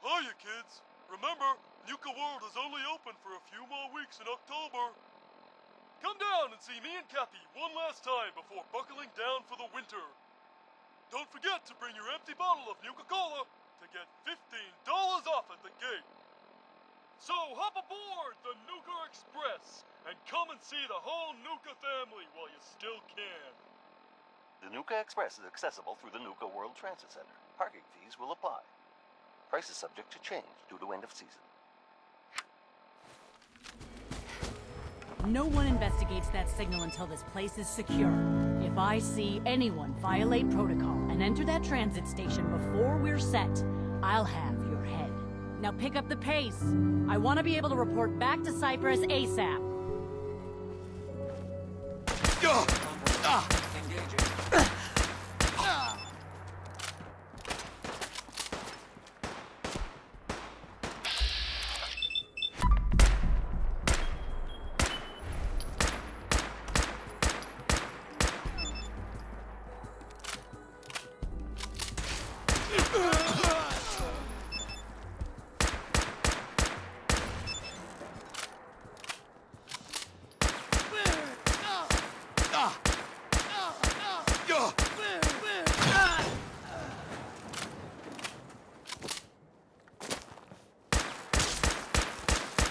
Hiya, kids. Remember, Nuka World is only open for a few more weeks in October. Come down and see me and Cappy one last time before buckling down for the winter. Don't forget to bring your empty bottle of Nuka-Cola to get $15 off at the gate. So hop aboard the Nuka Express and come and see the whole Nuka family while you still can. The Nuka Express is accessible through the Nuka World Transit Center. Parking fees will apply. Price is subject to change due to end of season. No one investigates that signal until this place is secure. If I see anyone violate protocol and enter that transit station before we're set, I'll have your head. Now pick up the pace. I want to be able to report back to Cyprus ASAP.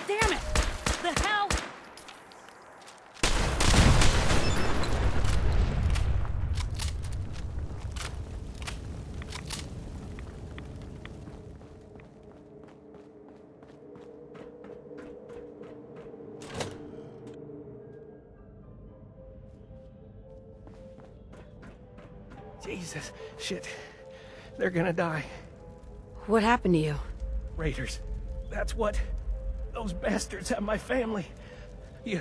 Damn it! The hell? Jesus, shit. They're gonna die. What happened to you? Raiders. That's what. Those bastards have my family. You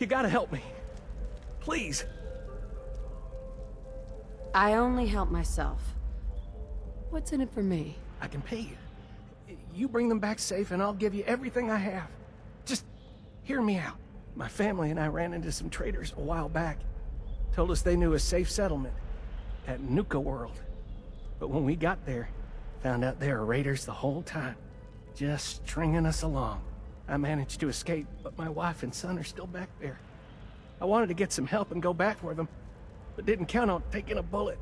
gotta help me. Please. I only help myself. What's in it for me? I can pay you. You bring them back safe and I'll give you everything I have. Just hear me out. My family and I ran into some traders a while back. Told us they knew a safe settlement at Nuka World. But when we got there, found out they were raiders the whole time. Just stringing us along. I managed to escape, but my wife and son are still back there. I wanted to get some help and go back for them, but didn't count on taking a bullet.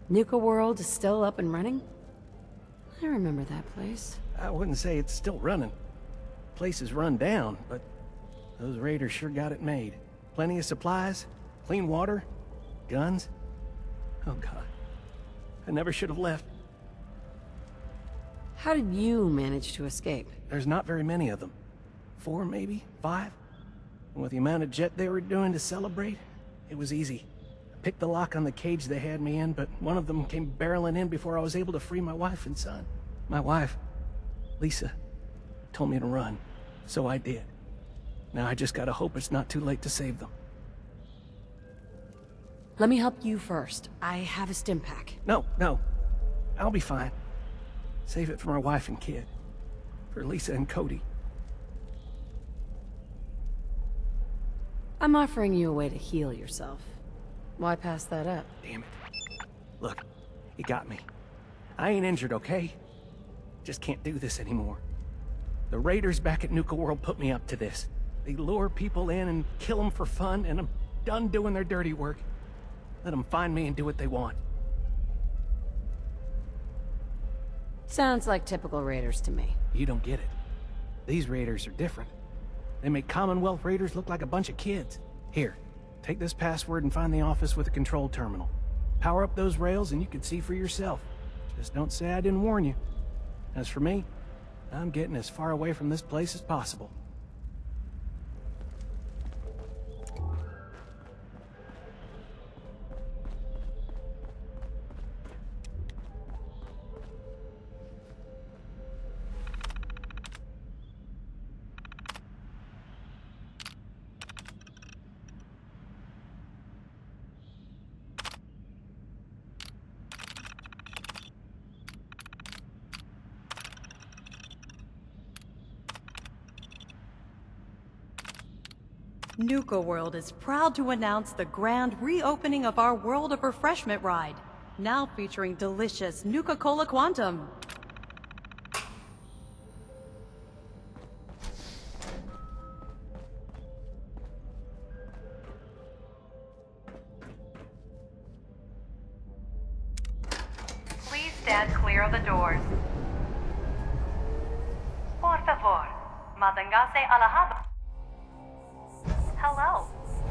Nuka World is still up and running? I remember that place. I wouldn't say it's still running. Place is run down, but those raiders sure got it made. Plenty of supplies, clean water, guns. Oh God, I never should have left. How did you manage to escape? There's not very many of them. 4, maybe? 5? And with the amount of jet they were doing to celebrate, it was easy. I picked the lock on the cage they had me in, but one of them came barreling in before I was able to free my wife and son. My wife, Lisa, told me to run, so I did. Now I just gotta hope it's not too late to save them. Let me help you first. I have a stim pack. No. I'll be fine. Save it for my wife and kid. For Lisa and Cody. I'm offering you a way to heal yourself. Why pass that up? Damn it. Look, you got me. I ain't injured, okay? Just can't do this anymore. The raiders back at Nuka World put me up to this. They lure people in and kill them for fun, and I'm done doing their dirty work. Let them find me and do what they want. Sounds like typical raiders to me. You don't get it. These raiders are different. They make Commonwealth raiders look like a bunch of kids. Here, take this password and find the office with a control terminal. Power up those rails and you can see for yourself. Just don't say I didn't warn you. As for me, I'm getting as far away from this place as possible. Nuka World is proud to announce the grand reopening of our World of Refreshment ride, now featuring delicious Nuka-Cola Quantum. Please stand clear of the doors. Por favor, manténgase alejado. Hello,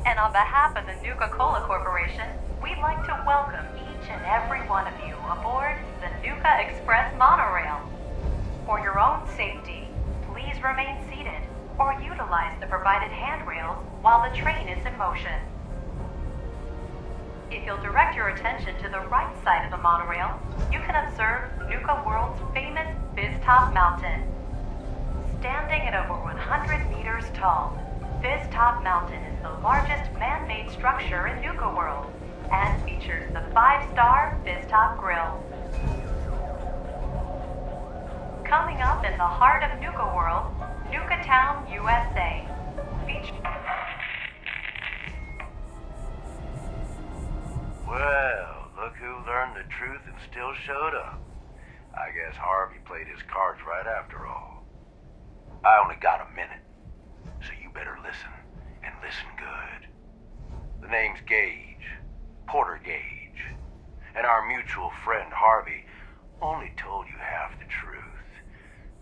and on behalf of the Nuka-Cola Corporation, we'd like to welcome each and every one of you aboard the Nuka Express monorail. For your own safety, please remain seated or utilize the provided handrails while the train is in motion. If you'll direct your attention to the right side of the monorail, you can observe Nuka World's famous Fizz-Top Mountain. Standing at over 100 meters tall, Fizz-Top Mountain is the largest man-made structure in Nuka World and features the 5-star Fizz-Top Grill. Coming up in the heart of Nuka World, Nuka Town, USA. Well, look who learned the truth and still showed up. I guess Harvey played his cards right after all. I only got a minute, so you better listen, and listen good. The name's Gage, Porter Gage, and our mutual friend Harvey only told you half the truth.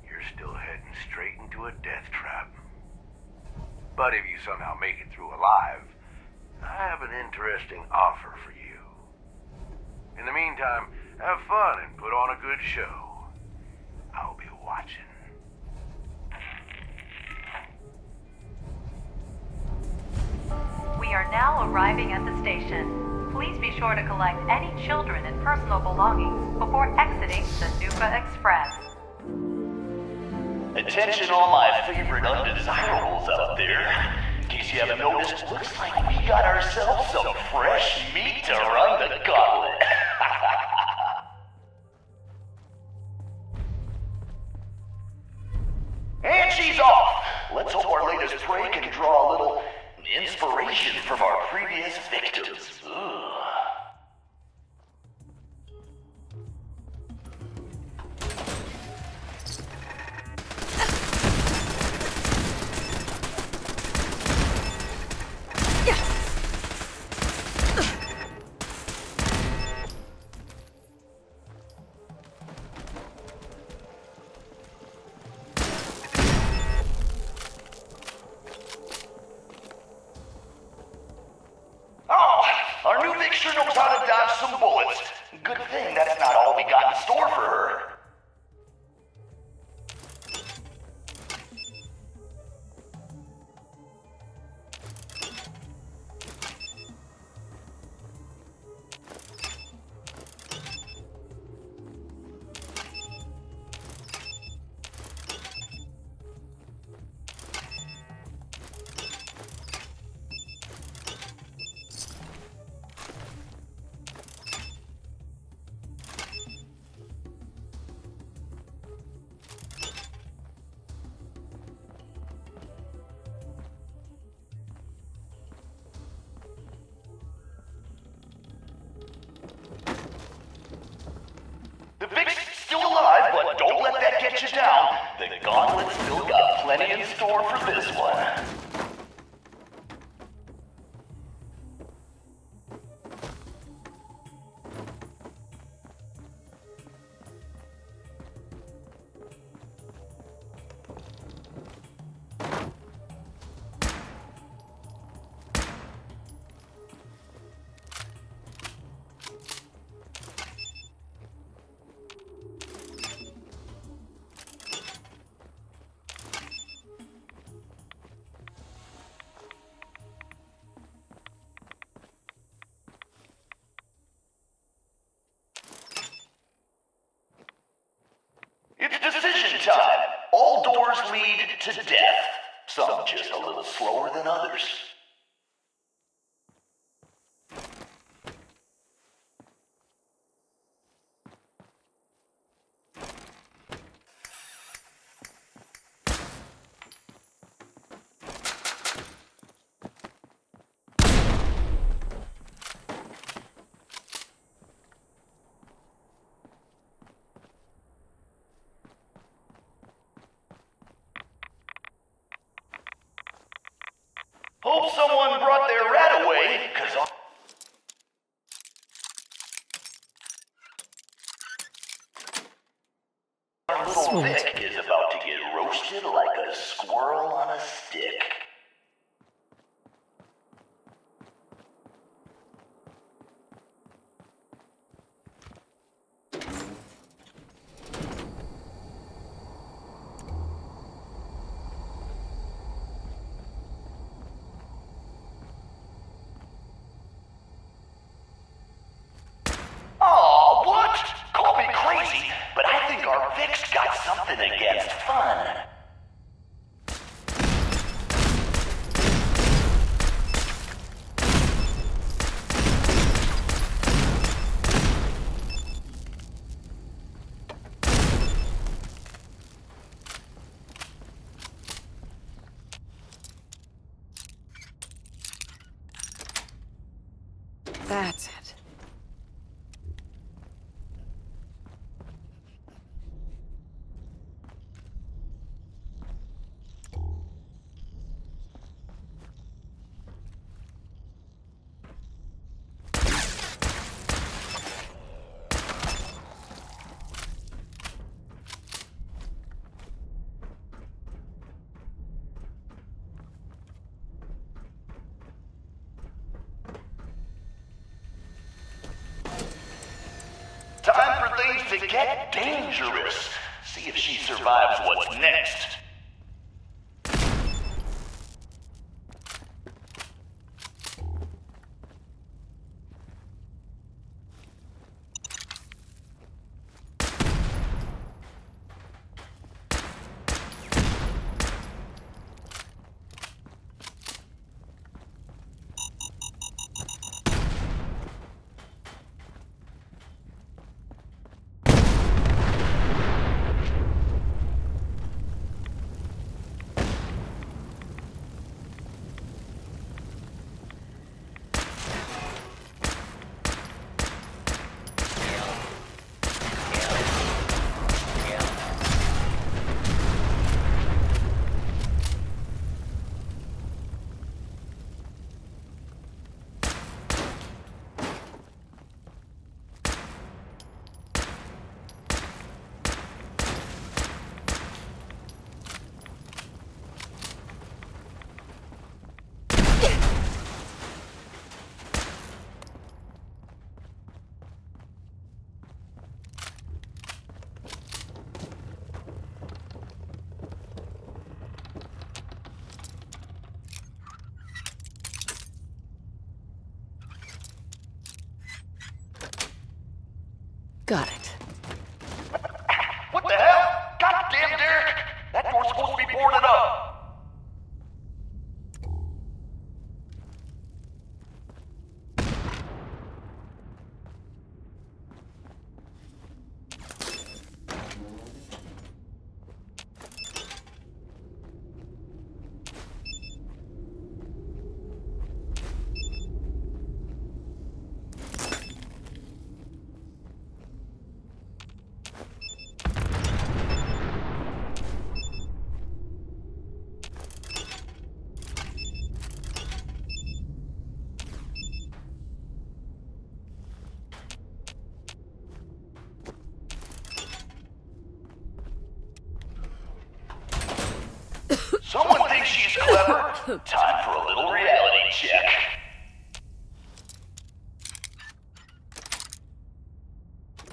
You're still heading straight into a death trap. But if you somehow make it through alive, I have an interesting offer for you. In the meantime, have fun and put on a good show. I'll be watching. We are now arriving at the station. Please be sure to collect any children and personal belongings before exiting the Nuka Express. Attention all my favorite undesirables out there. In case you haven't noticed, looks like we got ourselves some fresh meat to run the gauntlet. And she's off! Let's hope our latest prey can draw a little inspiration from our previous victims. Ugh. Our new mixture knows how to dodge some bullets. Good thing that's not all we got in store for her. The Vic's still alive, but don't let that get you down. The Gauntlet's still got plenty in store for this one. It's decision time. All doors lead to death. Some just a little slower than others. Hope someone brought their rat away, 'cause our little Sweet. Vic is about to get roasted like a squirrel on a stick. Aw, what? Call me crazy, but I think our Vic's got something against fun. That's it. Time for things to get dangerous. See if she survives what's next. Got it. What the hell? Goddamn, Derek! That door's supposed to be boarded up. Someone thinks she's clever. Time for a little reality check.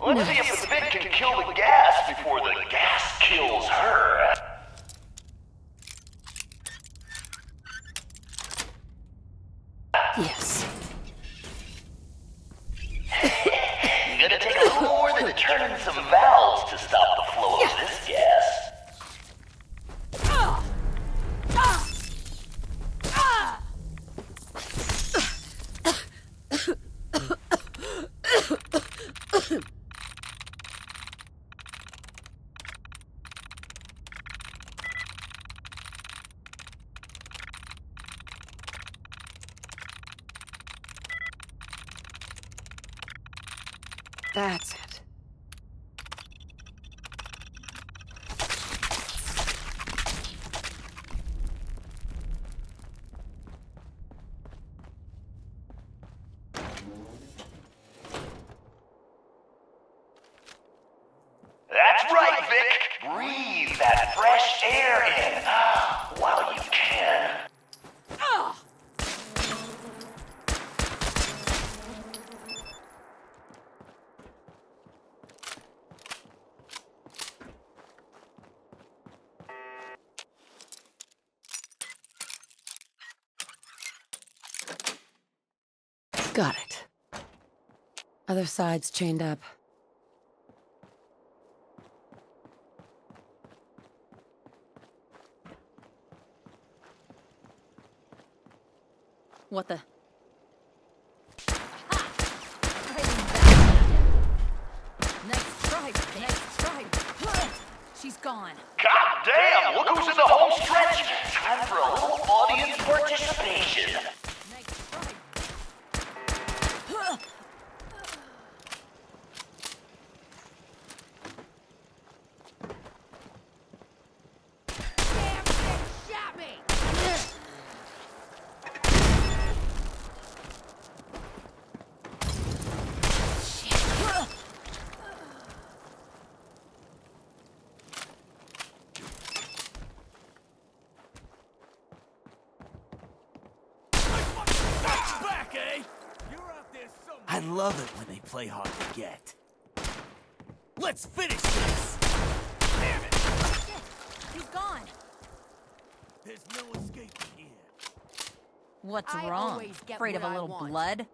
Let's see if the Vic can kill the gas before the gas kills her. Yes. Gonna take a little more than turning some valves to stop the flow of this gas. That's it. Got it. Other side's chained up. What the? Next strike. She's gone. God damn, look who's in the home stretch! Time for a little audience participation. Next strike. Damn thing shot me! I love it when they play hard to get. Let's finish this! Damn it! Shit! He's gone. There's no escaping here. What's I wrong? always get Afraid of what a I little want. blood?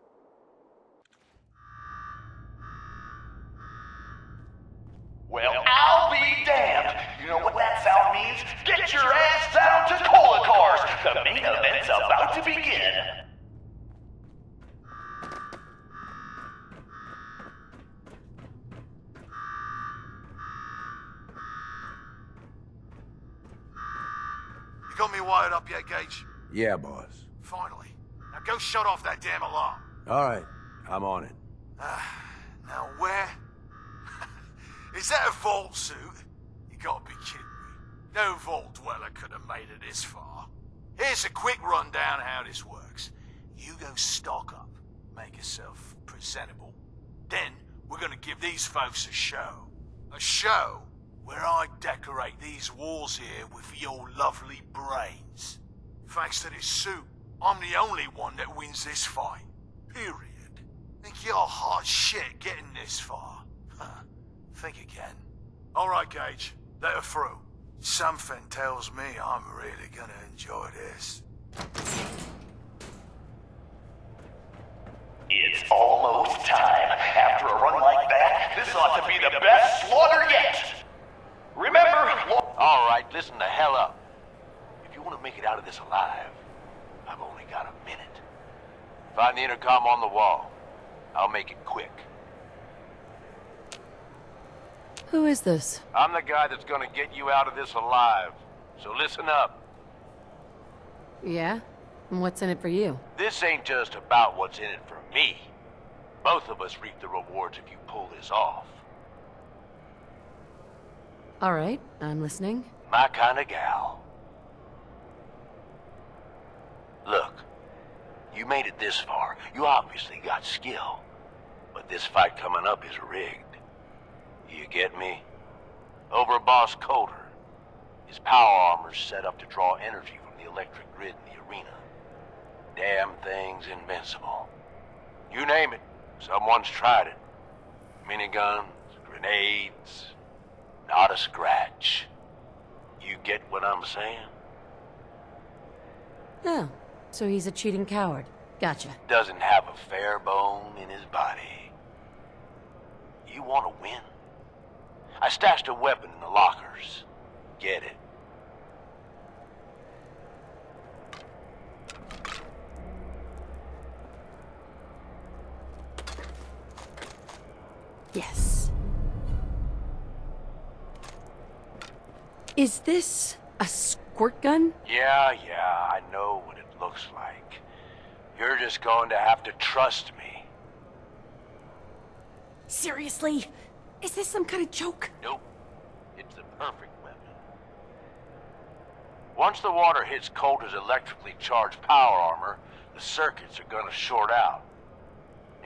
Well, I'll be damned! You know what that sound means? Get your ass down to Cola Cars! The main event's about to begin! You got me wired up yet, Gage? Yeah, boss. Finally. Now go shut off that damn alarm. All right, I'm on it. Now where? Is that a vault suit? You gotta be kidding me. No vault dweller could have made it this far. Here's a quick rundown how this works. You go stock up, make yourself presentable. Then we're gonna give these folks a show. A show where I decorate these walls here with your lovely brains. Thanks to this suit, I'm the only one that wins this fight. Period. Think you're hot shit getting this far. Huh. Think again. Alright, Gage. Let her through. Something tells me I'm really gonna enjoy this. It's almost time. After a run like that, this ought to be the best slaughter yet! Remember... Alright, listen the hell up. If you want to make it out of this alive, I've only got a minute. Find the intercom on the wall. I'll make it quick. Who is this? I'm the guy that's gonna get you out of this alive. So listen up. Yeah? And what's in it for you? This ain't just about what's in it for me. Both of us reap the rewards if you pull this off. All right, I'm listening. My kind of gal. Look, you made it this far. You obviously got skill. But this fight coming up is rigged. You get me? Overboss Coder. His power armor's set up to draw energy from the electric grid in the arena. Damn thing's invincible. You name it, someone's tried it. Miniguns, grenades, not a scratch. You get what I'm saying? Oh, so he's a cheating coward. Gotcha. Doesn't have a fair bone in his body. You want to win? I stashed a weapon in the lockers. Get it. Yes. Is this a squirt gun? Yeah, I know what it looks like. You're just going to have to trust me. Seriously? Is this some kind of joke? Nope. It's the perfect weapon. Once the water hits Coulter's electrically charged power armor, the circuits are gonna short out.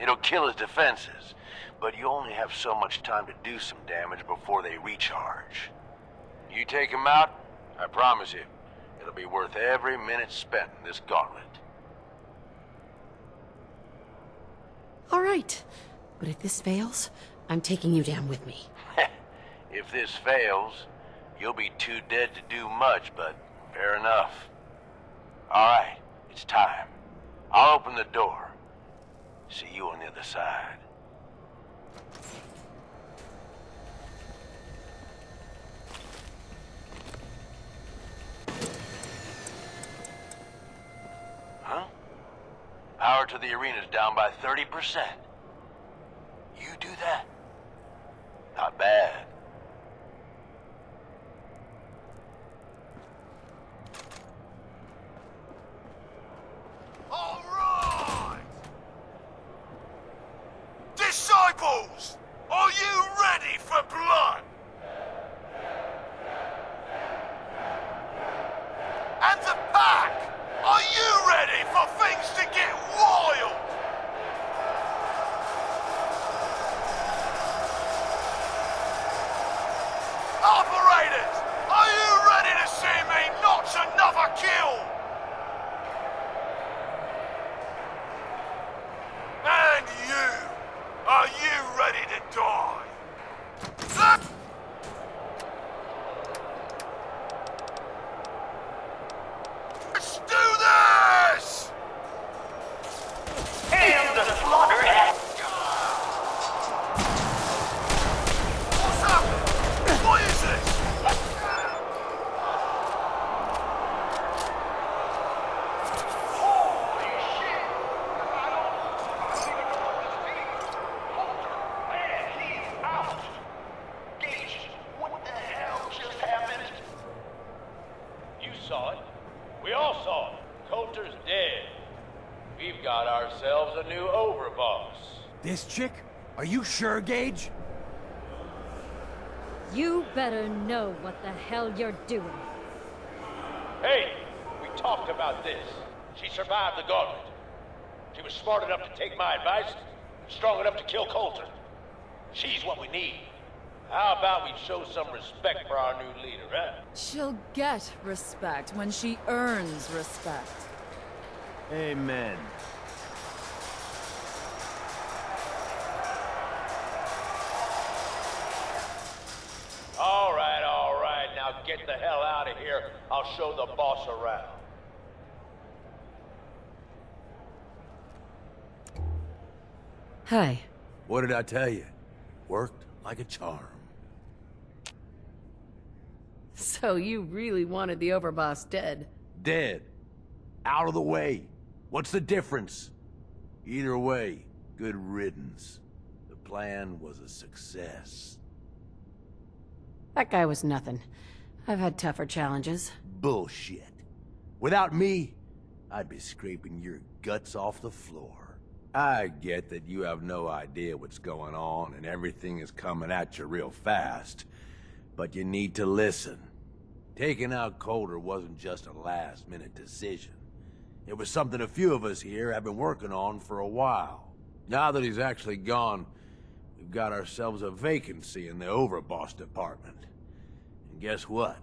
It'll kill his defenses, but you only have so much time to do some damage before they recharge. You take him out, I promise you, it'll be worth every minute spent in this gauntlet. All right. But if this fails, I'm taking you down with me. If this fails, you'll be too dead to do much, but fair enough. All right, it's time. I'll open the door. See you on the other side. Huh? Power to the arena's down by 30%. You do that? Not bad. All right! Disciples, are you ready for blood? And the pack, are you ready for things to get wild? Operators, are you ready to see me notch another kill? And you, are you ready to die? Let's do this! And the slaughterhouse. What's happening? What is this? Holy shit! I don't even know what this means. Coulter, man, he's out. Gage, what the hell just happened? You saw it. We all saw it. Coulter's dead. We've got ourselves a new Overboss. This chick? Are you sure, Gage? You better know what the hell you're doing. Hey, we talked about this. She survived the Gauntlet. She was smart enough to take my advice, strong enough to kill Coulter. She's what we need. How about we show some respect for our new leader, huh? She'll get respect when she earns respect. Amen. All right. Now get the hell out of here. I'll show the boss around. Hi. What did I tell you? Worked like a charm. So you really wanted the Overboss dead? Dead. Out of the way. What's the difference? Either way, good riddance. The plan was a success. That guy was nothing. I've had tougher challenges. Bullshit. Without me, I'd be scraping your guts off the floor. I get that you have no idea what's going on and everything is coming at you real fast, but you need to listen. Taking out Coulter wasn't just a last-minute decision. It was something a few of us here have been working on for a while. Now that he's actually gone, we've got ourselves a vacancy in the Overboss department. And guess what?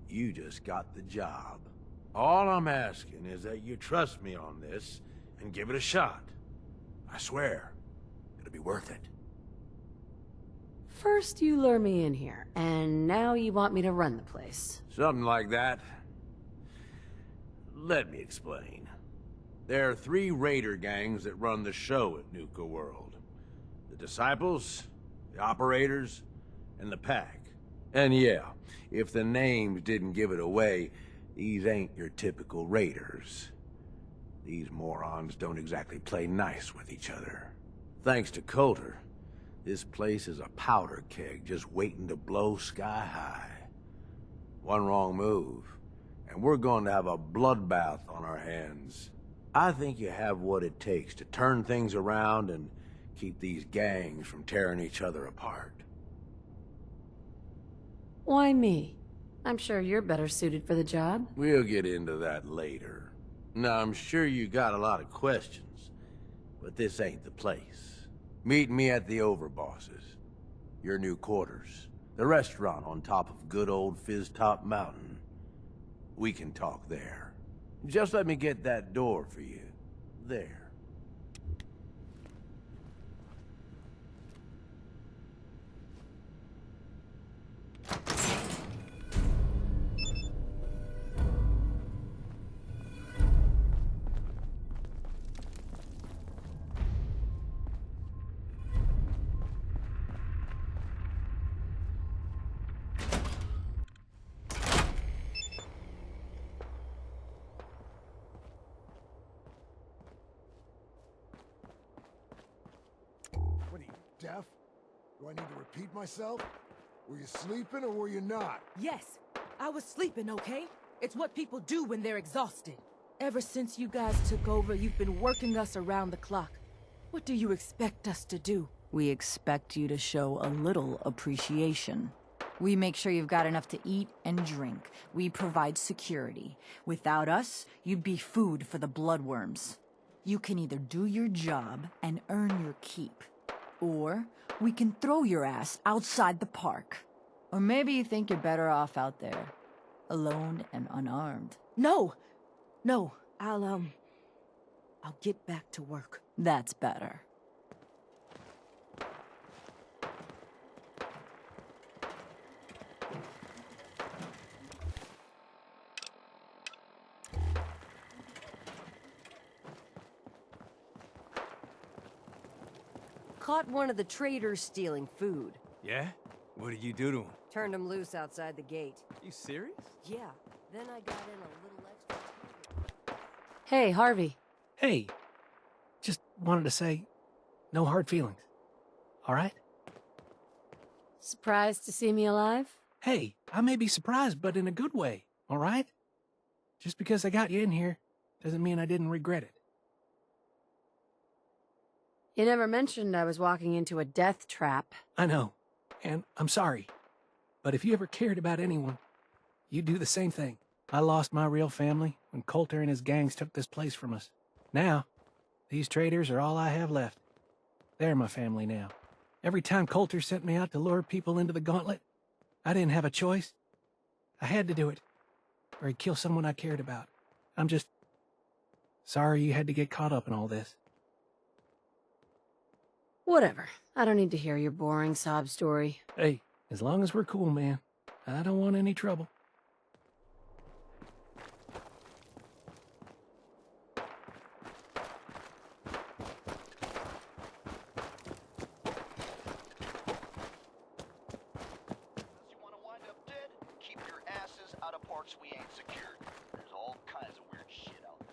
You just got the job. All I'm asking is that you trust me on this and give it a shot. I swear, it'll be worth it. First you lure me in here, and now you want me to run the place. Something like that. Let me explain. There are 3 raider gangs that run the show at Nuka World. The Disciples, the Operators, and the Pack. And yeah, if the names didn't give it away, these ain't your typical raiders. These morons don't exactly play nice with each other. Thanks to Coulter, this place is a powder keg just waiting to blow sky high. One wrong move, and we're going to have a bloodbath on our hands. I think you have what it takes to turn things around and keep these gangs from tearing each other apart. Why me? I'm sure you're better suited for the job. We'll get into that later. Now, I'm sure you got a lot of questions, but this ain't the place. Meet me at the Overbosses, your new quarters, the restaurant on top of good old Fizz-Top Mountain. We can talk there. Just let me get that door for you. There. deaf? Do I need to repeat myself? Were you sleeping or were you not? Yes, I was sleeping, okay? It's what people do when they're exhausted. Ever since you guys took over, you've been working us around the clock. What do you expect us to do? We expect you to show a little appreciation. We make sure you've got enough to eat and drink. We provide security. Without us, you'd be food for the bloodworms. You can either do your job and earn your keep, or we can throw your ass outside the park. Or maybe you think you're better off out there, alone and unarmed. No! No, I'll get back to work. That's better. Caught one of the traders stealing food. Yeah? What did you do to him? Turned him loose outside the gate. You serious? Yeah, then I got in a little extra. Hey, Harvey. Hey, just wanted to say, no hard feelings. All right? Surprised to see me alive? Hey, I may be surprised, but in a good way, all right? Just because I got you in here doesn't mean I didn't regret it. You never mentioned I was walking into a death trap. I know, and I'm sorry. But if you ever cared about anyone, you'd do the same thing. I lost my real family when Coulter and his gangs took this place from us. Now, these traders are all I have left. They're my family now. Every time Coulter sent me out to lure people into the Gauntlet, I didn't have a choice. I had to do it, or he'd kill someone I cared about. I'm just sorry you had to get caught up in all this. Whatever. I don't need to hear your boring sob story. Hey, as long as we're cool, man. I don't want any trouble. You want to wind up dead? Keep your asses out of parks we ain't secured. There's all kinds of weird shit out there.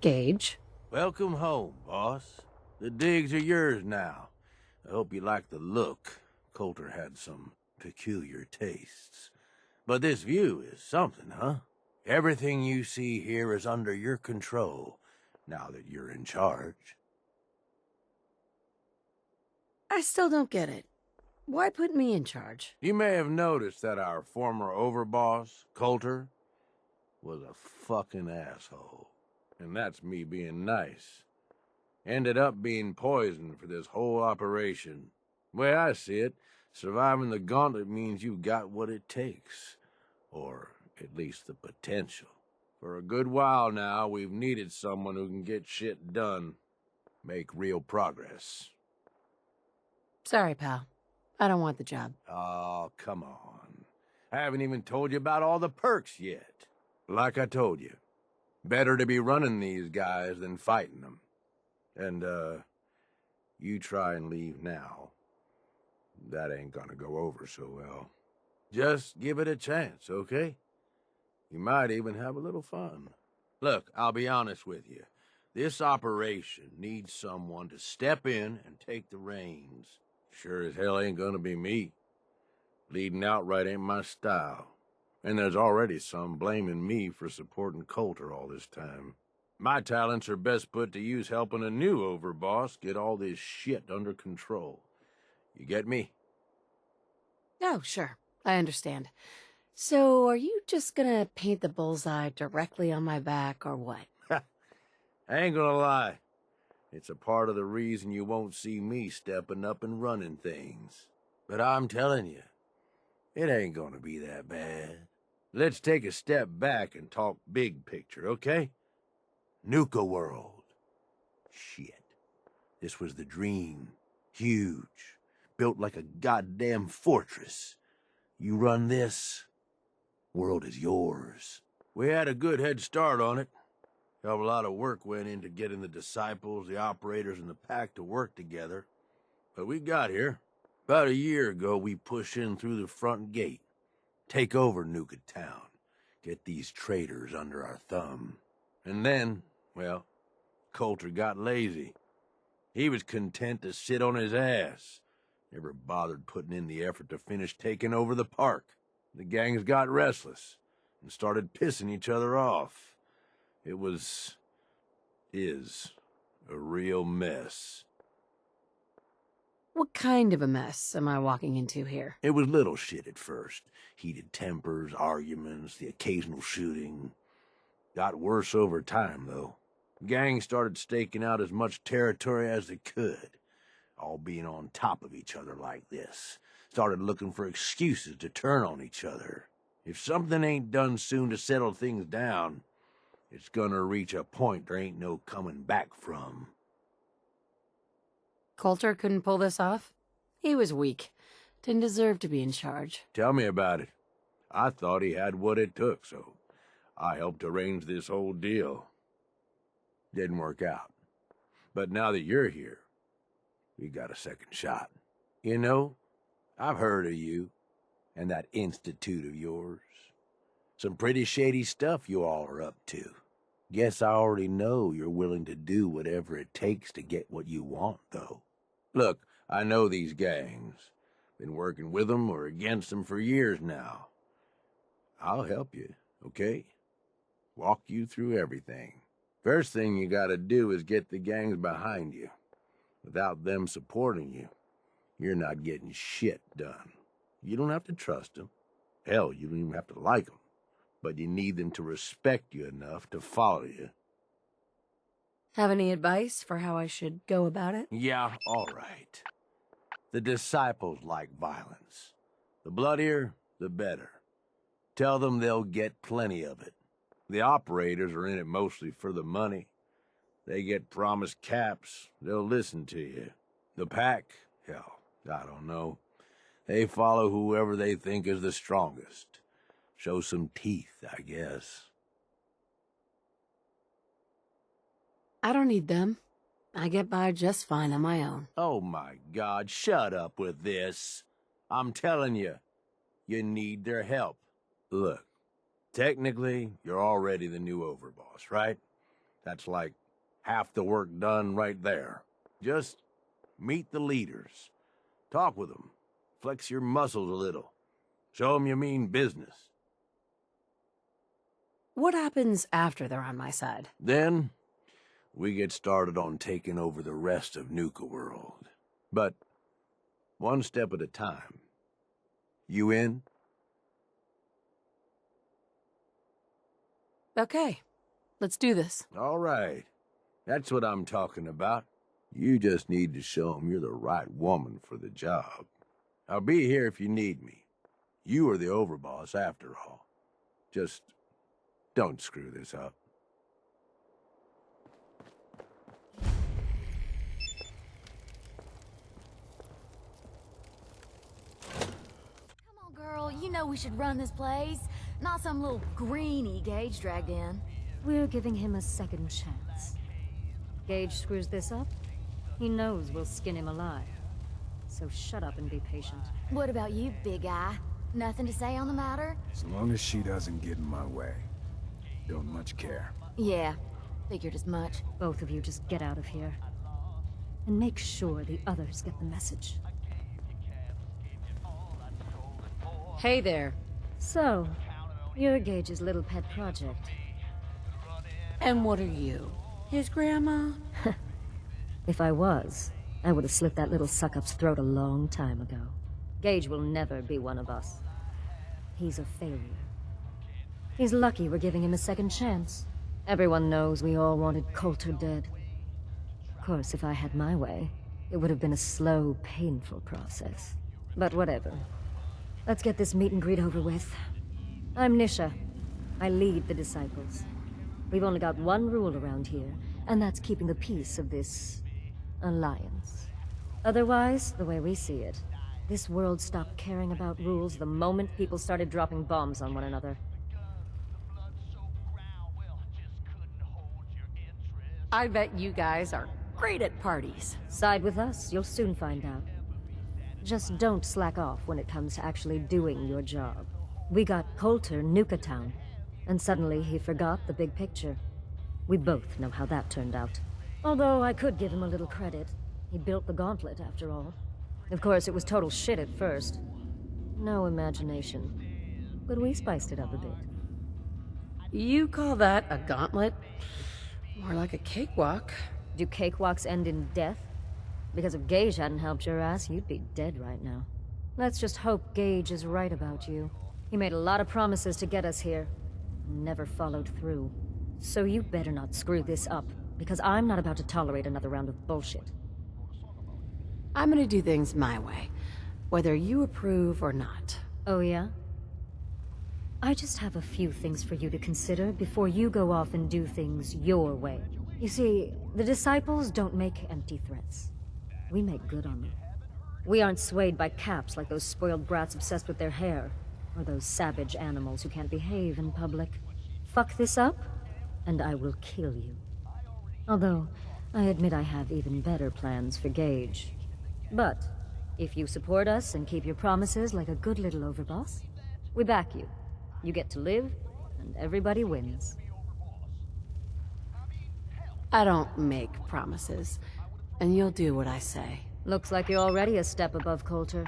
Gage? Welcome home, boss. The digs are yours now. I hope you like the look. Coulter had some peculiar tastes. But this view is something, huh? Everything you see here is under your control, now that you're in charge. I still don't get it. Why put me in charge? You may have noticed that our former overboss, Coulter, was a fucking asshole. And that's me being nice. Ended up being poisoned for this whole operation. The way I see it, surviving the Gauntlet means you've got what it takes. Or at least the potential. For a good while now, we've needed someone who can get shit done. Make real progress. Sorry, pal. I don't want the job. Oh, come on. I haven't even told you about all the perks yet. Like I told you, better to be running these guys than fighting them. And, you try and leave now. That ain't gonna go over so well. Just give it a chance, okay? You might even have a little fun. Look, I'll be honest with you. This operation needs someone to step in and take the reins. Sure as hell ain't gonna be me. Leading outright ain't my style. And there's already some blaming me for supporting Coulter all this time. My talents are best put to use helping a new overboss get all this shit under control. You get me? Oh, sure. I understand. So, are you just gonna paint the bullseye directly on my back, or what? I ain't gonna lie. It's a part of the reason you won't see me stepping up and running things. But I'm telling you, it ain't gonna be that bad. Let's take a step back and talk big picture, okay? Nuka World. Shit. This was the dream. Huge. Built like a goddamn fortress. You run this, world is yours. We had a good head start on it. Hell of a lot of work went into getting the disciples, the operators, and the pack to work together. But we got here. About a year ago, we pushed in through the front gate. Take over Nuka Town. Get these traitors under our thumb. And then, well, Coulter got lazy. He was content to sit on his ass. Never bothered putting in the effort to finish taking over the park. The gangs got restless and started pissing each other off. It is a real mess. What kind of a mess am I walking into here? It was little shit at first. Heated tempers, arguments, the occasional shooting. Got worse over time, though. Gangs started staking out as much territory as they could. All being on top of each other like this. Started looking for excuses to turn on each other. If something ain't done soon to settle things down, it's gonna reach a point there ain't no coming back from. Coulter couldn't pull this off? He was weak. Didn't deserve to be in charge. Tell me about it. I thought he had what it took, so I helped arrange this whole deal. Didn't work out. But now that you're here, we got a second shot. You know, I've heard of you and that institute of yours. Some pretty shady stuff you all are up to. Guess I already know you're willing to do whatever it takes to get what you want, though. Look, I know these gangs. Been working with them or against them for years now. I'll help you, okay? Walk you through everything. First thing you gotta do is get the gangs behind you. Without them supporting you, you're not getting shit done. You don't have to trust them. Hell, you don't even have to like them. But you need them to respect you enough to follow you. Have any advice for how I should go about it? Yeah, all right. The disciples like violence. The bloodier, the better. Tell them they'll get plenty of it. The operators are in it mostly for the money. They get promised caps, they'll listen to you. The pack, hell, I don't know. They follow whoever they think is the strongest. Show some teeth, I guess. I don't need them. I get by just fine on my own. Oh my God, shut up with this. I'm telling you, you need their help. Look, technically, you're already the new Overboss, right? That's like half the work done right there. Just meet the leaders. Talk with them. Flex your muscles a little. Show them you mean business. What happens after they're on my side? Then, we get started on taking over the rest of Nuka World. But, one step at a time. You in? Okay, let's do this. All right. That's what I'm talking about. You just need to show them you're the right woman for the job. I'll be here if you need me. You are the Overboss after all. Just don't screw this up. Come on, girl. You know we should run this place. Not some little greenie Gage dragged in. We're giving him a second chance. Gage screws this up, he knows we'll skin him alive. So shut up and be patient. What about you, big guy? Nothing to say on the matter? As long as she doesn't get in my way. Don't much care. Yeah, figured as much. Both of you just get out of here. And make sure the others get the message. Hey there. So, you're Gage's little pet project. And what are you? His grandma? If I was, I would have slit that little suck-up's throat a long time ago. Gage will never be one of us. He's a failure. He's lucky we're giving him a second chance. Everyone knows we all wanted Coulter dead. Of course, if I had my way, it would have been a slow, painful process. But whatever. Let's get this meet and greet over with. I'm Nisha. I lead the Disciples. We've only got one rule around here, and that's keeping the peace of this alliance. Otherwise, the way we see it, this world stopped caring about rules the moment people started dropping bombs on one another. I bet you guys are great at parties. Side with us, you'll soon find out. Just don't slack off when it comes to actually doing your job. We got Coulter Nuka Town, and suddenly he forgot the big picture. We both know how that turned out. Although I could give him a little credit. He built the Gauntlet, after all. Of course, it was total shit at first. No imagination. But we spiced it up a bit. You call that a gauntlet? More like a cakewalk. Do cakewalks end in death? Because if Gage hadn't helped your ass, you'd be dead right now. Let's just hope Gage is right about you. He made a lot of promises to get us here. Never followed through. So you better not screw this up, because I'm not about to tolerate another round of bullshit. I'm gonna do things my way, whether you approve or not. Oh yeah? I just have a few things for you to consider before you go off and do things your way. You see, the disciples don't make empty threats. We make good on them. We aren't swayed by caps like those spoiled brats obsessed with their hair, or those savage animals who can't behave in public. Fuck this up, and I will kill you. Although, I admit I have even better plans for Gage. But, if you support us and keep your promises like a good little overboss, we back you. You get to live, and everybody wins. I don't make promises, and you'll do what I say. Looks like you're already a step above Coulter.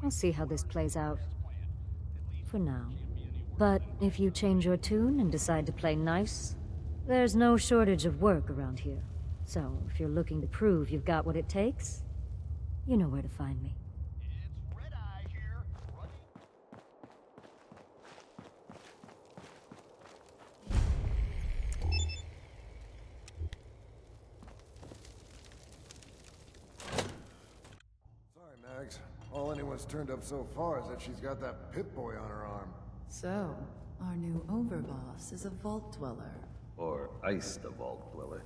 We'll see how this plays out. For now. But if you change your tune and decide to play nice, there's no shortage of work around here. So, if you're looking to prove you've got what it takes, you know where to find me. Sorry, Mags. All anyone's turned up so far is that she's got that Pip-Boy on her arm. So, our new Overboss is a Vault Dweller. Or iced the Vault Dweller.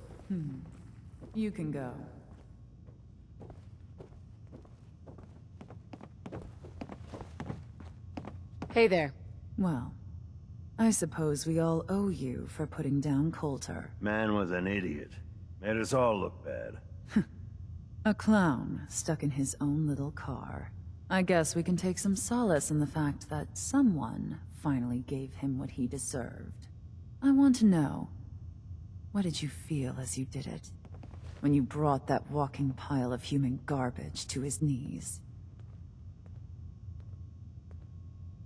You can go. Hey there. Well, I suppose we all owe you for putting down Coulter. Man was an idiot. Made us all look bad. A clown stuck in his own little car. I guess we can take some solace in the fact that someone finally gave him what he deserved. I want to know, what did you feel as you did it? When you brought that walking pile of human garbage to his knees?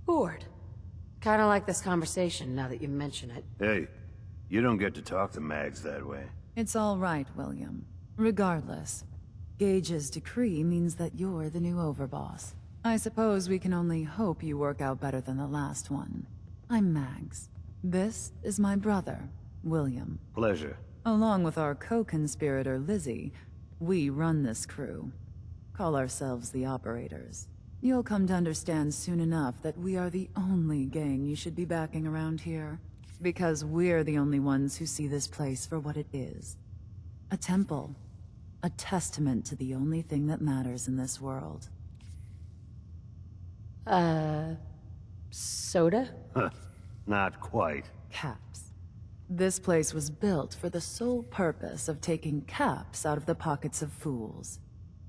Bored. Kinda like this conversation, now that you mention it. Hey, you don't get to talk to Mags that way. It's all right, William. Regardless, Gage's decree means that you're the new Overboss. I suppose we can only hope you work out better than the last one. I'm Mags. This is my brother, William. Pleasure. Along with our co-conspirator, Lizzie, we run this crew. Call ourselves the Operators. You'll come to understand soon enough that we are the only gang you should be backing around here. Because we're the only ones who see this place for what it is. A temple. A testament to the only thing that matters in this world. Soda? Not quite. Caps. This place was built for the sole purpose of taking caps out of the pockets of fools.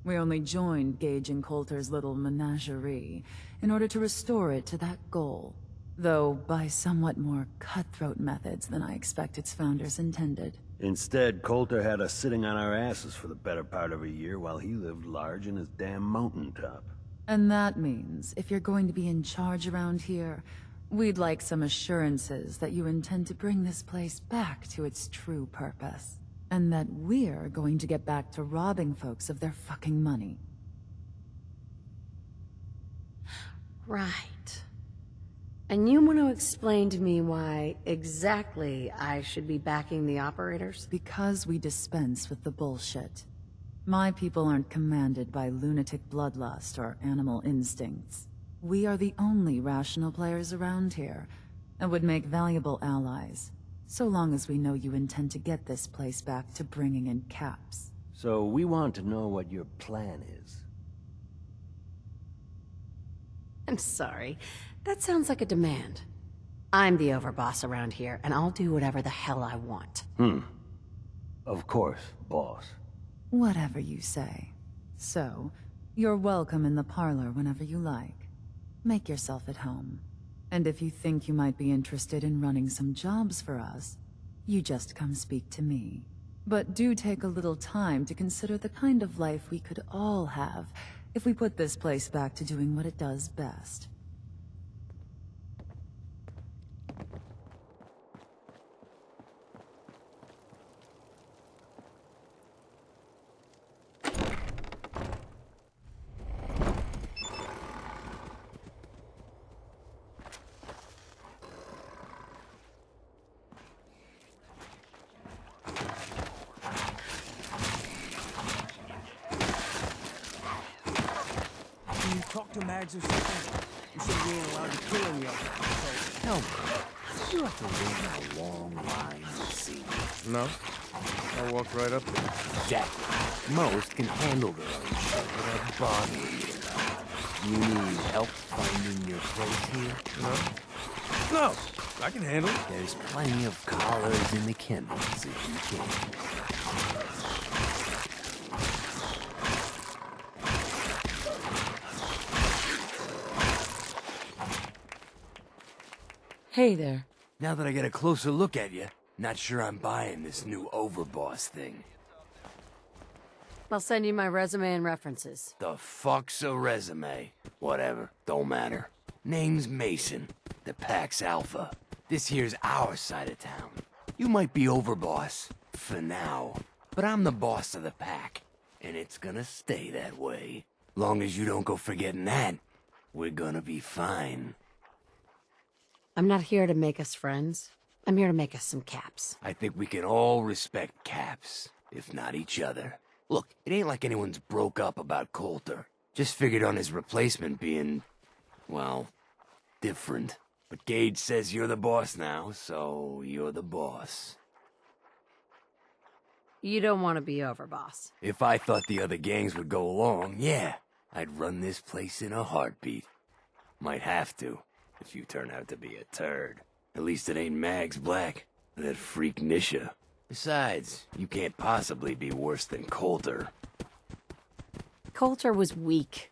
We only joined Gage and Coulter's little menagerie in order to restore it to that goal. Though by somewhat more cutthroat methods than I expect its founders intended. Instead, Coulter had us sitting on our asses for the better part of a year while he lived large in his damn mountaintop. And that means, if you're going to be in charge around here, we'd like some assurances that you intend to bring this place back to its true purpose. And that we're going to get back to robbing folks of their fucking money. Right. And you want to explain to me why exactly I should be backing the Operators? Because we dispense with the bullshit. My people aren't commanded by lunatic bloodlust or animal instincts. We are the only rational players around here, and would make valuable allies, so long as we know you intend to get this place back to bringing in caps. So we want to know what your plan is. I'm sorry. That sounds like a demand. I'm the overboss around here, and I'll do whatever the hell I want. Of course, boss. Whatever you say. So, you're welcome in the parlor whenever you like. Make yourself at home. And if you think you might be interested in running some jobs for us, you just come speak to me. But do take a little time to consider the kind of life we could all have if we put this place back to doing what it does best. Can you talk to Mags or something? You said we ain't allowed to kill him yet, so... No, you have to wait in a long line to see. No, I walked right up there. Exactly. Most can handle their own shit without bothering you. You need help finding your place here? No, I can handle it. There's plenty of collars in the kennels if you can. Hey there. Now that I get a closer look at you, not sure I'm buying this new Overboss thing. I'll send you my resume and references. The fuck's a resume? Whatever, don't matter. Name's Mason, the Pax Alpha. This here's our side of town. You might be Overboss, for now, but I'm the boss of the pack, and it's gonna stay that way. Long as you don't go forgetting that, we're gonna be fine. I'm not here to make us friends. I'm here to make us some caps. I think we can all respect Caps, if not each other. Look, it ain't like anyone's broke up about Coulter. Just figured on his replacement being, well, different. But Gage says you're the boss now, so you're the boss. You don't want to be Overboss. If I thought the other gangs would go along, yeah, I'd run this place in a heartbeat. Might have to, if you turn out to be a turd. At least it ain't Mags Black, that freak Nisha. Besides, you can't possibly be worse than Coulter. Coulter was weak.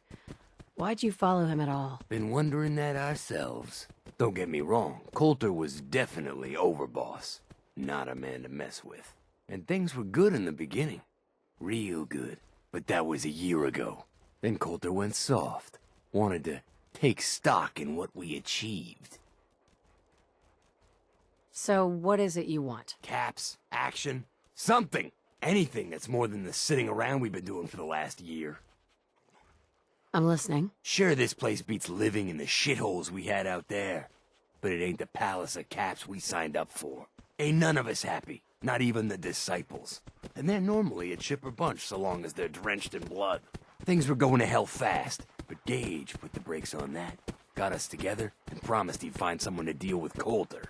Why'd you follow him at all? Been wondering that ourselves. Don't get me wrong, Coulter was definitely Overboss. Not a man to mess with. And things were good in the beginning. Real good. But that was a year ago. Then Coulter went soft. Wanted to take stock in what we achieved. So what is it you want? Caps, action, something. Anything that's more than the sitting around we've been doing for the last year. I'm listening. Sure, this place beats living in the shitholes we had out there. But it ain't the palace of Caps we signed up for. Ain't none of us happy. Not even the disciples. And they're normally a chipper bunch so long as they're drenched in blood. Things were going to hell fast, but Gage put the brakes on that. Got us together and promised he'd find someone to deal with Coulter.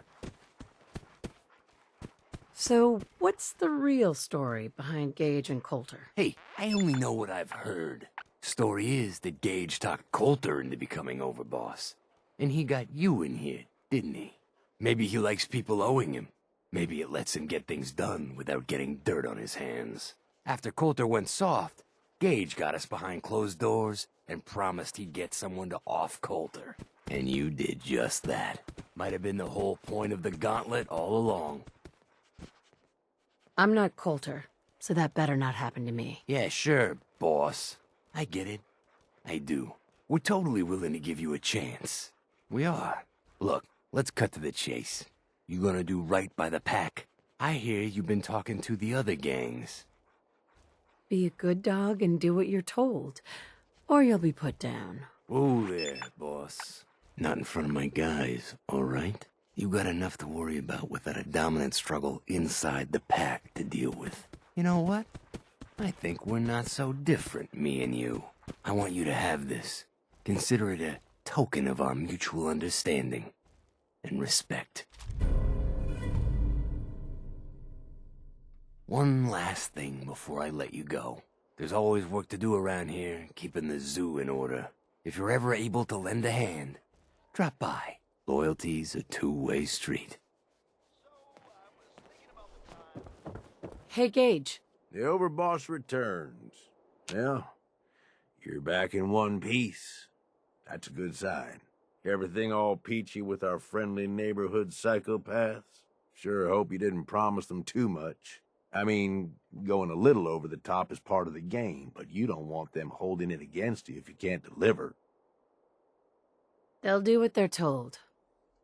So, what's the real story behind Gage and Coulter? Hey, I only know what I've heard. Story is that Gage talked Coulter into becoming Overboss. And he got you in here, didn't he? Maybe he likes people owing him. Maybe it lets him get things done without getting dirt on his hands. After Coulter went soft, Gage got us behind closed doors and promised he'd get someone to off Coulter. And you did just that. Might have been the whole point of the Gauntlet all along. I'm not Coulter, so that better not happen to me. Yeah, sure, boss. I get it. I do. We're totally willing to give you a chance. We are. Look, let's cut to the chase. You gonna do right by the pack? I hear you've been talking to the other gangs. Be a good dog and do what you're told, or you'll be put down. Whoa there, boss. Not in front of my guys, all right? You got enough to worry about without a dominant struggle inside the pack to deal with. You know what? I think we're not so different, me and you. I want you to have this. Consider it a token of our mutual understanding and respect. One last thing before I let you go. There's always work to do around here, keeping the zoo in order. If you're ever able to lend a hand, drop by. Loyalty's a two-way street. Hey, Gage. The Overboss returns. Well, you're back in one piece. That's a good sign. Everything all peachy with our friendly neighborhood psychopaths? Sure hope you didn't promise them too much. I mean, going a little over the top is part of the game, but you don't want them holding it against you if you can't deliver. They'll do what they're told.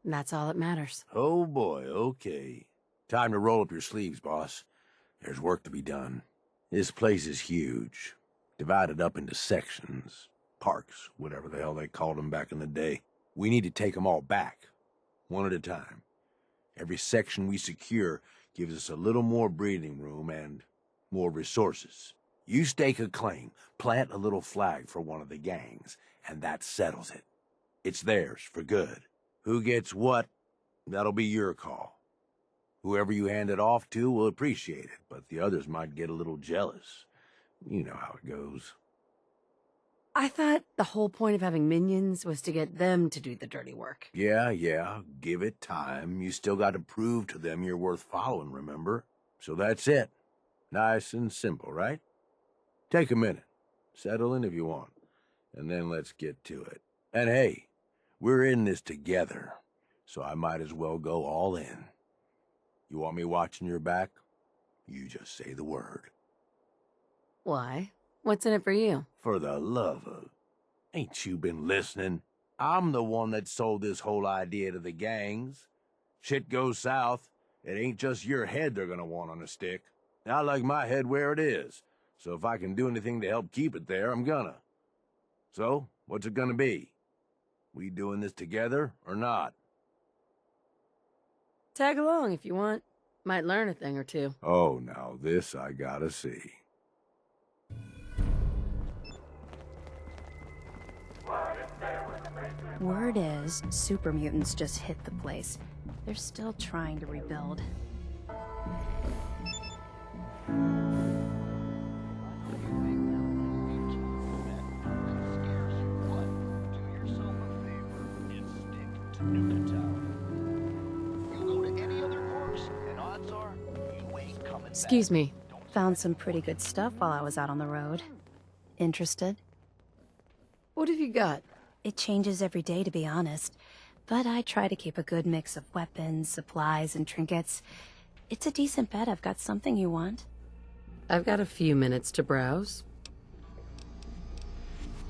That's all that matters. Oh boy, okay. Time to roll up your sleeves, boss. There's work to be done. This place is huge. Divided up into sections. Parks, whatever the hell they called them back in the day. We need to take them all back. One at a time. Every section we secure gives us a little more breathing room and more resources. You stake a claim, plant a little flag for one of the gangs, and that settles it. It's theirs for good. Who gets what, that'll be your call. Whoever you hand it off to will appreciate it, but the others might get a little jealous. You know how it goes. I thought the whole point of having minions was to get them to do the dirty work. Yeah, give it time. You still got to prove to them you're worth following, remember? So that's it. Nice and simple, right? Take a minute. Settle in if you want. And then let's get to it. And hey, we're in this together, so I might as well go all in. You want me watching your back? You just say the word. Why? What's in it for you? For the love of... Ain't you been listening? I'm the one that sold this whole idea to the gangs. Shit goes south, it ain't just your head they're gonna want on a stick. I like my head where it is, so if I can do anything to help keep it there, I'm gonna. So, what's it gonna be? We doing this together or not? Tag along if you want. Might learn a thing or two. Oh, now this I gotta see. Word is, super mutants just hit the place. They're still trying to rebuild. Excuse me. Found some pretty good stuff while I was out on the road. Interested? What have you got? It changes every day, to be honest. But I try to keep a good mix of weapons, supplies, and trinkets. It's a decent bet I've got something you want. I've got a few minutes to browse.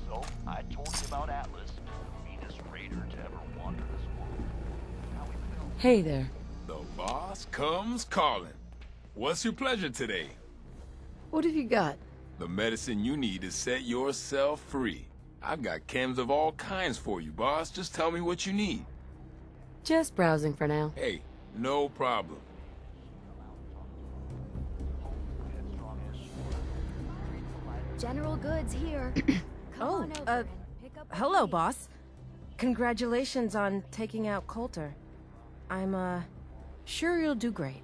So, I told you about Atlas, the meanest raider to ever wander this world. Hey there. The boss comes calling. What's your pleasure today? What have you got? The medicine you need to set yourself free. I've got chems of all kinds for you, boss. Just tell me what you need. Just browsing for now. Hey, no problem. General goods here. Come on over and pick up what Hello, you need. boss. Congratulations on taking out Coulter. I'm, sure you'll do great.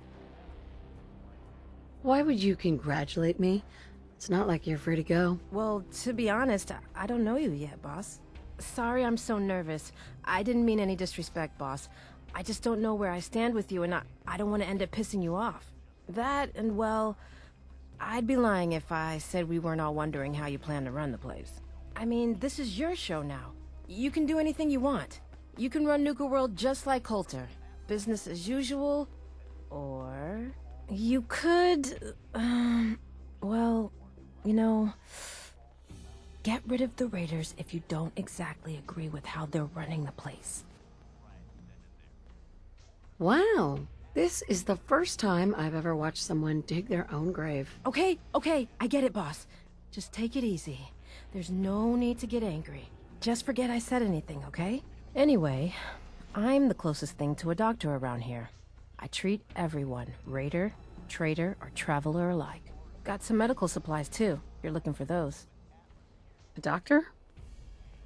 Why would you congratulate me? It's not like you're free to go. Well, to be honest, I don't know you yet, boss. Sorry I'm so nervous. I didn't mean any disrespect, boss. I just don't know where I stand with you, and I don't want to end up pissing you off. That, and well, I'd be lying if I said we weren't all wondering how you plan to run the place. I mean, this is your show now. You can do anything you want. You can run Nuka World just like Coulter. Business as usual, or... You could, well, you know, get rid of the Raiders if you don't exactly agree with how they're running the place. Wow. This is the first time I've ever watched someone dig their own grave. Okay, I get it, boss. Just take it easy. There's no need to get angry. Just forget I said anything, okay? Anyway, I'm the closest thing to a doctor around here. I treat everyone, raider, trader, or traveler alike. Got some medical supplies, too. You're looking for those. A doctor?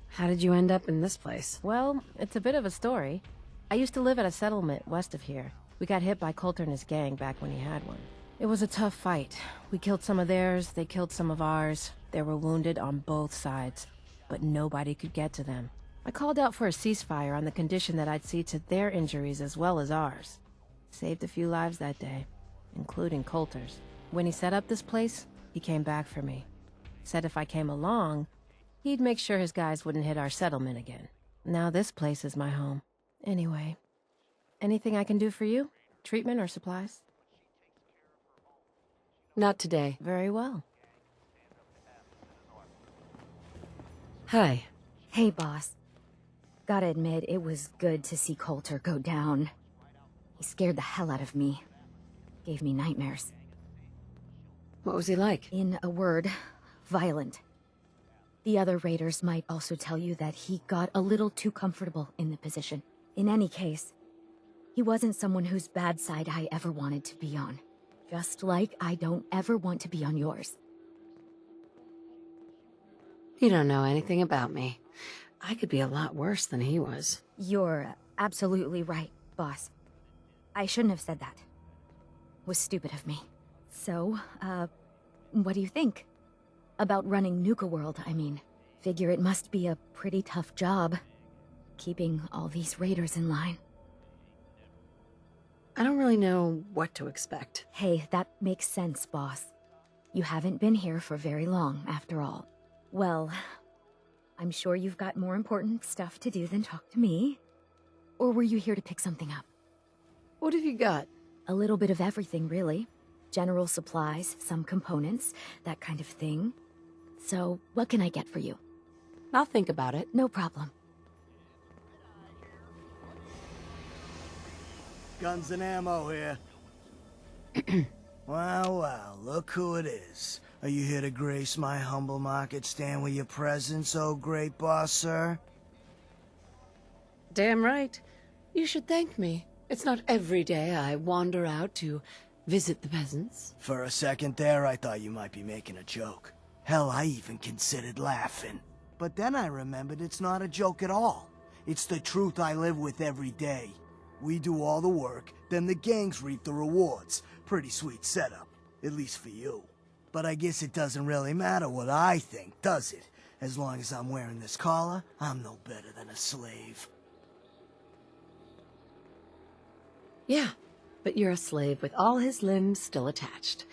How did you end up in this place? Well, it's a bit of a story. I used to live at a settlement west of here. We got hit by Coulter and his gang back when he had one. It was a tough fight. We killed some of theirs, they killed some of ours. They were wounded on both sides, but nobody could get to them. I called out for a ceasefire on the condition that I'd see to their injuries as well as ours. Saved a few lives that day, including Coulter's. When he set up this place, he came back for me. Said if I came along, he'd make sure his guys wouldn't hit our settlement again. Now this place is my home. Anyway, anything I can do for you? Treatment or supplies? Not today. Very well. Hi. Hey, boss. Gotta admit, it was good to see Coulter go down. He scared the hell out of me. Gave me nightmares. What was he like? In a word, violent. The other raiders might also tell you that he got a little too comfortable in the position. In any case, he wasn't someone whose bad side I ever wanted to be on. Just like I don't ever want to be on yours. You don't know anything about me. I could be a lot worse than he was. You're absolutely right, boss. I shouldn't have said that. Was stupid of me. So, what do you think? About running Nuka World, I mean. Figure it must be a pretty tough job, keeping all these raiders in line. I don't really know what to expect. Hey, that makes sense, boss. You haven't been here for very long, after all. Well, I'm sure you've got more important stuff to do than talk to me. Or were you here to pick something up? What have you got? A little bit of everything, really. General supplies, some components, that kind of thing. So, what can I get for you? I'll think about it. No problem. Guns and ammo here. Wow, wow, look who it is. Are you here to grace my humble market stand with your presence, oh great boss, sir? Damn right. You should thank me. It's not every day I wander out to visit the peasants. For a second there, I thought you might be making a joke. Hell, I even considered laughing. But then I remembered it's not a joke at all. It's the truth I live with every day. We do all the work, then the gangs reap the rewards. Pretty sweet setup, at least for you. But I guess it doesn't really matter what I think, does it? As long as I'm wearing this collar, I'm no better than a slave. Yeah, but you're a slave with all his limbs still attached.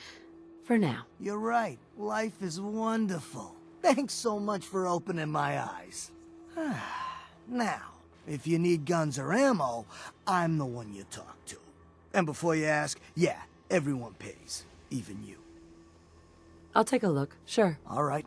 For now. You're right. Life is wonderful. Thanks so much for opening my eyes. Now, if you need guns or ammo, I'm the one you talk to. And before you ask, yeah, everyone pays. Even you. I'll take a look, sure. All right.